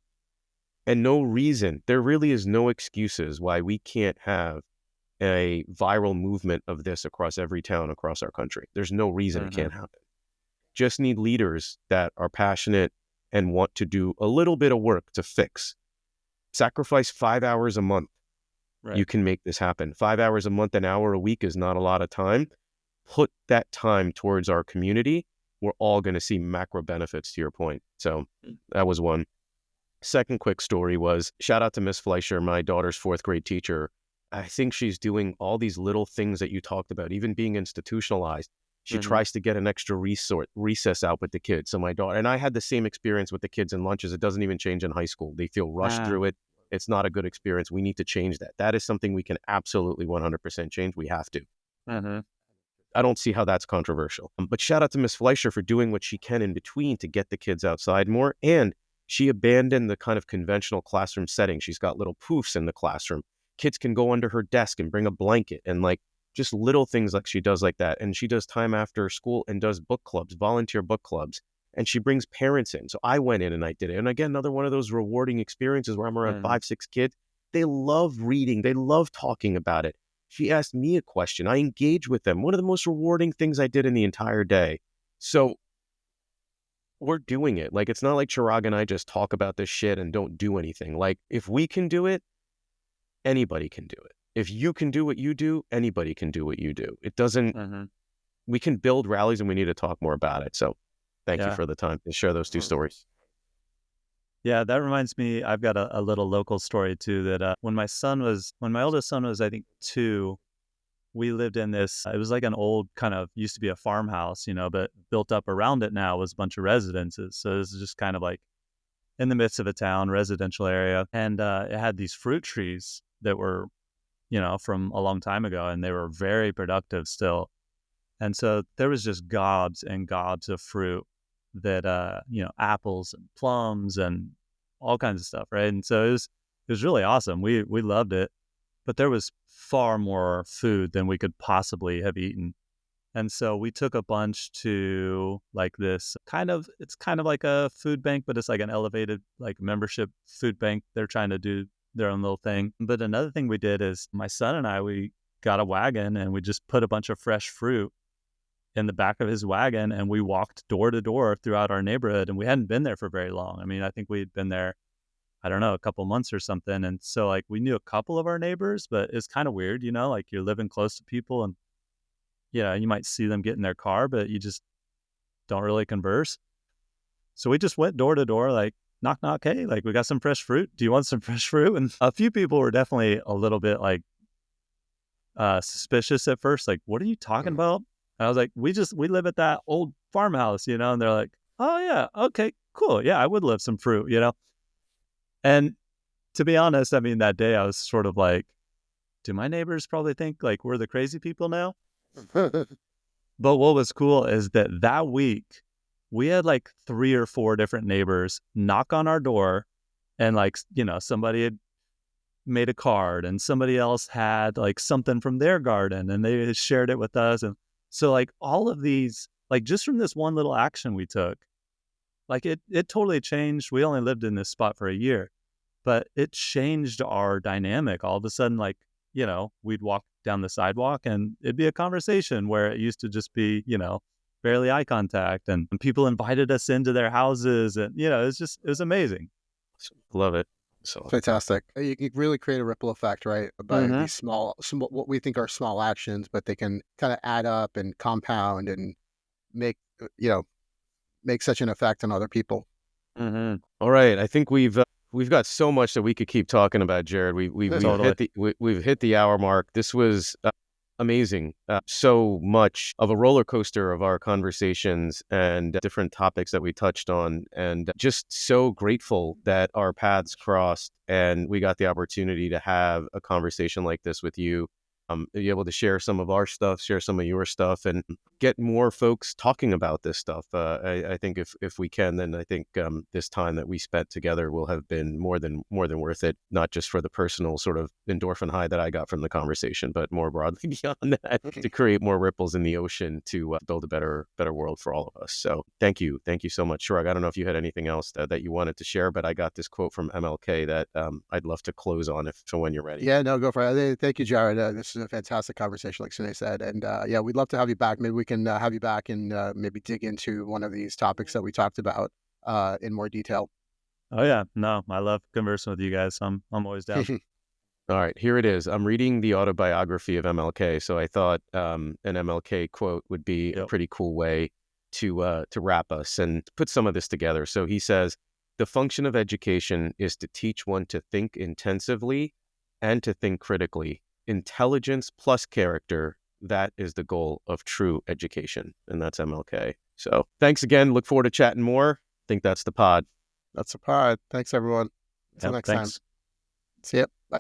And no reason, there really is no excuses why we can't have a viral movement of this across every town across our country. There's no reason it can't happen. Just need leaders that are passionate and want to do a little bit of work to fix. Sacrifice 5 hours a month. You can make this happen. 5 hours a month, an hour a week is not a lot of time. Put that time towards our community. We're all going to see macro benefits, to your point. So that was one. Second quick story was, shout out to Miss Fleischer, my daughter's 4th grade teacher. I think she's doing all these little things that you talked about, even being institutionalized. She
Hmm.
tries to get an extra recess out with the kids. So my daughter and I had the same experience with the kids in lunches. It doesn't even change in high school. They feel rushed
Ah.
through it. It's not a good experience. We need to change that. That is something we can absolutely 100% change. We have to.
Hmm.
I don't see how that's controversial. But shout out to Miss Fleischer for doing what she can in between to get the kids outside more. And she abandoned the kind of conventional classroom setting. She's got little poofs in the classroom. Kids can go under her desk and bring a blanket and like just little things like she does like that. And she does time after school and does book clubs, volunteer book clubs. And she brings parents in. So I went in and I did it. And again, another one of those rewarding experiences where I'm around
Hmm.
5, 6 kids. They love reading. They love talking about it. She asked me a question. I engaged with them. One of the most rewarding things I did in the entire day. So we're doing it. Like, it's not like Chirag and I just talk about this shit and don't do anything. Like, if we can do it, anybody can do it. If you can do what you do, anybody can do what you do. It doesn't,
Hmm.
we can build rallies and we need to talk more about it. So thank you
Yeah.
for the time to share those two stories.
Yeah, that reminds me, I've got a little local story too that when my oldest son was, I think, 2, we lived in this, it was like an old kind of, used to be a farmhouse, but built up around it now was a bunch of residences. So this is just kind of like in the midst of a town, residential area. And it had these fruit trees that were, from a long time ago, and they were very productive still. And so there was just gobs and gobs of fruit that, apples and plums and all kinds of stuff, right? And so it was really awesome. We loved it, but there was far more food than we could possibly have eaten. And so we took a bunch to like this it's kind of like a food bank, but it's like an elevated like membership food bank. They're trying to do their own little thing. But another thing we did is my son and I, we got a wagon and we just put a bunch of fresh fruit in the back of his wagon, and we walked door to door throughout our neighborhood. And we hadn't been there for very long. I mean, I think we'd been there, I don't know, a couple months or something. And so like we knew a couple of our neighbors, but it's kind of weird, like you're living close to people and you might see them get in their car, but you just don't really converse. So we just went door to door, like knock, knock. Hey, like we got some fresh fruit. Do you want some fresh fruit? And a few people were definitely a little bit like suspicious at first. Like, what are you talking about? And I was like, we live at that old farmhouse, and they're like, oh yeah, okay, cool. Yeah, I would love some fruit. And to be honest, I mean, that day I was sort of like, do my neighbors probably think like we're the crazy people now? But what was cool is that week we had like 3 or 4 different neighbors knock on our door, and like, somebody had made a card and somebody else had like something from their garden and they shared it with us. And so like all of these, like just from this one little action we took, like it totally changed. We only lived in this spot for a year, but it changed our dynamic. All of a sudden, like, we'd walk down the sidewalk and it'd be a conversation where it used to just be, barely eye contact, and people invited us into their houses, and, it was amazing.
Love it. So
Fantastic. You can really create a ripple effect, right? By
Mm-hmm.
these what we think are small actions, but they can kind of add up and compound and make, make such an effect on other people.
Mm-hmm.
all right, I think we've got so much that we could keep talking about, Jared. We've
Totally.
we've hit the hour mark. This was amazing. So much of a roller coaster of our conversations and different topics that we touched on, and just so grateful that our paths crossed and we got the opportunity to have a conversation like this with you. Be able to share some of our stuff, share some of your stuff, and get more folks talking about this stuff. I think if we can, then I think this time that we spent together will have been more than worth it. Not just for the personal sort of endorphin high that I got from the conversation, but more broadly beyond that, to create more ripples in the ocean to build a better world for all of us. So thank you so much, Chirag. I don't know if you had anything else that you wanted to share, but I got this quote from MLK that I'd love to close on when you're ready.
Yeah, no, go for it. Thank you, Jared. This is a fantastic conversation, like Sine said. And yeah, we'd love to have you back. Maybe we can have you back and maybe dig into one of these topics that we talked about in more detail.
Oh yeah. No, I love conversing with you guys. I'm always down.
All right, here it is. I'm reading the autobiography of MLK, so I thought an MLK quote would be a
Yep.
pretty cool way to wrap us and put some of this together. So he says, "The function of education is to teach one to think intensively and to think critically. intelligence plus character. That is the goal of true education, and that's MLK. So thanks again. Look forward to chatting more. I think that's the pod.
That's a pod. Thanks, everyone. Until next time.
Thanks.
See ya. Bye.